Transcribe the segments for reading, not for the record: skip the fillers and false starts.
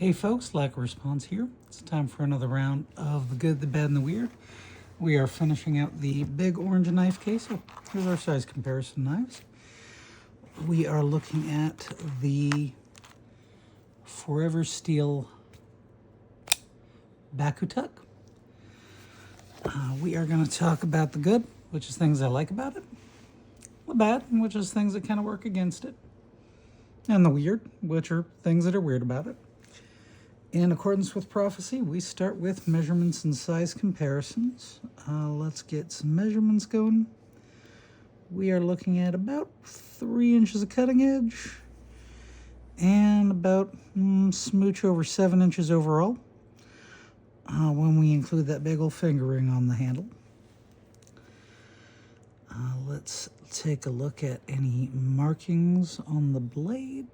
Hey folks, Lack of Response here. It's time for another round of the good, the bad, and the weird. We are finishing out the big orange knife case. So here's our size comparison knives. We are looking at the Foreversteel Bakutuk. We are going to talk about the good, which is things I like about it. The bad, which is things that kind of work against it. And the weird, which are things that are weird about it. In accordance with prophecy, we start with measurements and size comparisons. Let's get some measurements going. We are looking at about 3 inches of cutting edge and about smooch over 7 inches overall when we include that big old finger ring on the handle. Let's take a look at any markings on the blade.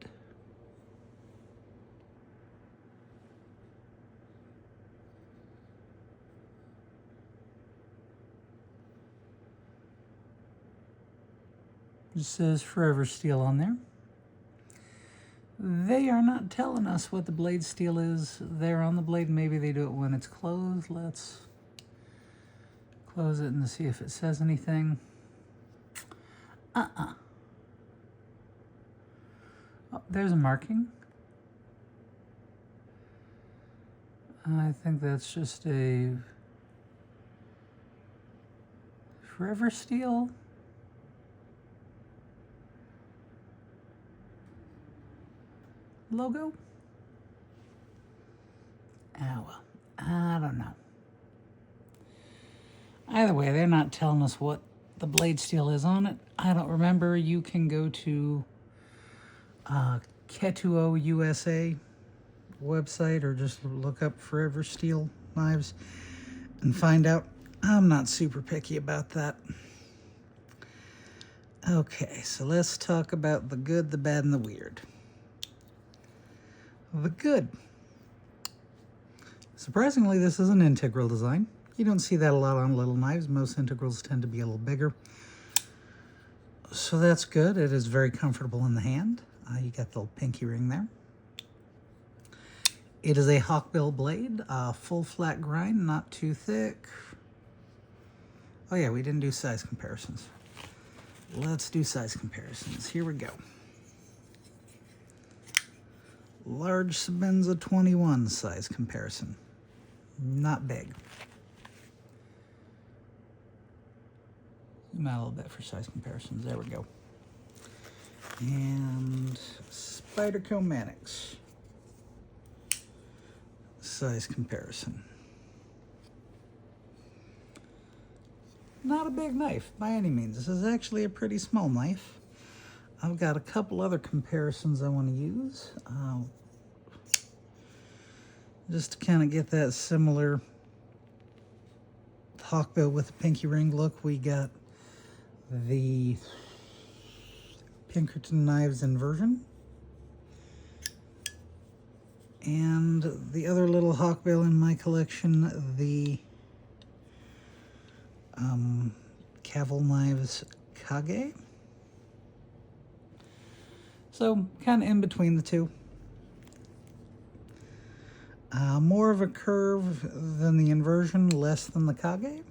It says Foreversteel on there. They are not telling us what the blade steel is there on the blade. Maybe they do it when it's closed. Let's close it and see if it says anything. Oh, there's a marking. I think that's just a Foreversteel logo? Oh, well, I don't know. Either way, they're not telling us what the blade steel is on it. I don't remember. You can go to Ketuo USA website or just look up Foreversteel knives and find out. I'm not super picky about that. Okay, so let's talk about the good, the bad, and the weird. The good. Surprisingly, this is an integral design. You don't see that a lot on little knives. Most integrals tend to be a little bigger. So that's good. It is very comfortable in the hand. You got the little pinky ring there. It is a hawkbill blade, full flat grind, not too thick. Oh yeah, we didn't do size comparisons. Let's do size comparisons. Here we go. Large Sebenza 21 size comparison. Not big. Zoom out a little bit for size comparisons. There we go. And Spyderco Mannix size comparison. Not a big knife by any means. This is actually a pretty small knife. I've got a couple other comparisons I want to use. Just to kind of get that similar hawkbill with the pinky ring look, we got the Pinkerton knives inversion. And the other little hawkbill in my collection, the Caval Knives Kage. So, kind of in between the two. More of a curve than the inversion, less than the Kage.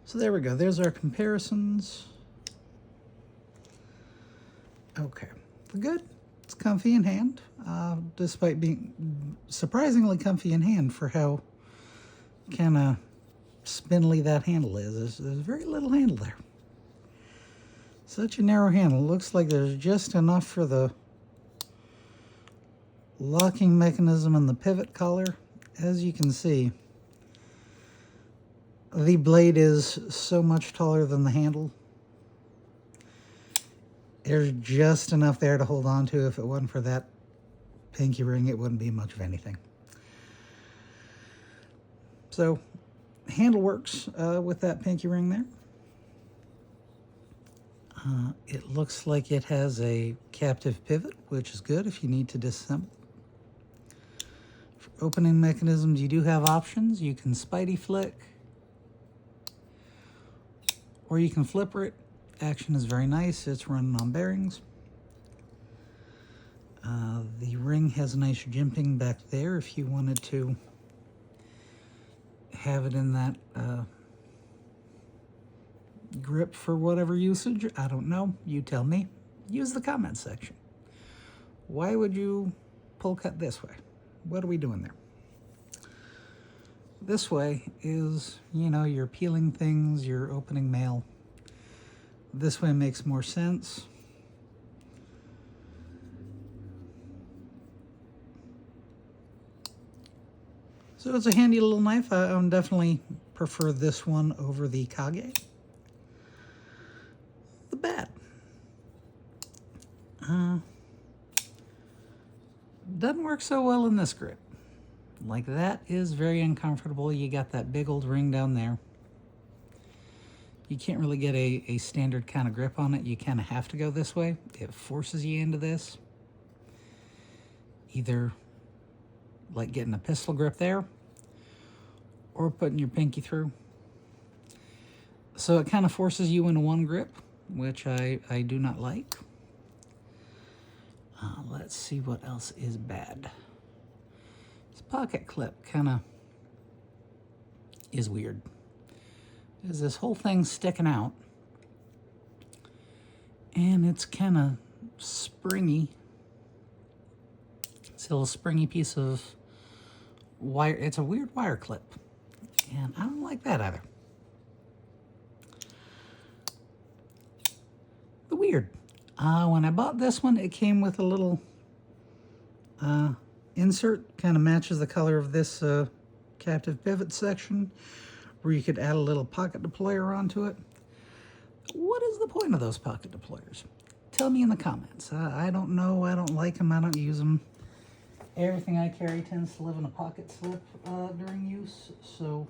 So there we go. There's our comparisons. Okay. The good. It's comfy in hand, despite being surprisingly comfy in hand for how kind of spindly that handle is. There's very little handle there. Such a narrow handle. Looks like there's just enough for the locking mechanism and the pivot collar. As you can see, the blade is so much taller than the handle. There's just enough there to hold on to. If it wasn't for that pinky ring, it wouldn't be much of anything. So, handle works with that pinky ring there. It looks like it has a captive pivot, which is good if you need to disassemble. For opening mechanisms, you do have options. You can Spidey flick, or you can flipper it. Action is very nice. It's running on bearings. The ring has a nice jimping back there if you wanted to have it in that grip for whatever usage. I don't know. You tell me. Use the comment section. Why would you pull cut this way? What are we doing there? This way is, you know, you're peeling things, you're opening mail. This way makes more sense. So it's a handy little knife. I definitely prefer this one over the Kage. The bad. Doesn't work so well in this grip. Like, that is very uncomfortable. You got that big old ring down there. You can't really get a standard kind of grip on it. You kind of have to go this way. It forces you into this. Either like getting a pistol grip there or putting your pinky through. So it kind of forces you into one grip, which I do not like. Let's see what else is bad. This pocket clip kind of is weird. Is this whole thing sticking out, and it's kind of springy. It's a little springy piece of wire. It's a weird wire clip, and I don't like that either. The weird. When I bought this one, it came with a little insert, kind of matches the color of this captive pivot section, where you could add a little pocket deployer onto it. What is the point of those pocket deployers? Tell me in the comments. I don't know. I don't like them. I don't use them. Everything I carry tends to live in a pocket slip during use, so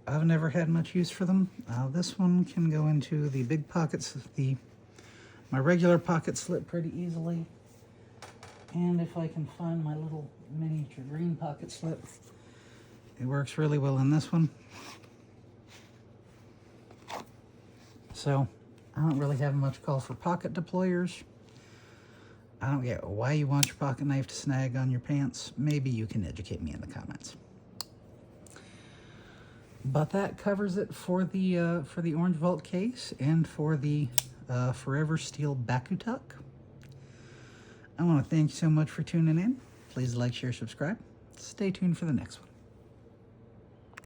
I've never had much use for them. This one can go into the big pockets of my regular pocket slip pretty easily. And if I can find my little miniature green pocket slip, it works really well in this one. So I don't really have much call for pocket deployers. I don't get why you want your pocket knife to snag on your pants. Maybe you can educate me in the comments. But that covers it for the Orange Vault case and for the Foreversteel Bakutuk. I want to thank you so much for tuning in. Please like, share, subscribe. Stay tuned for the next one.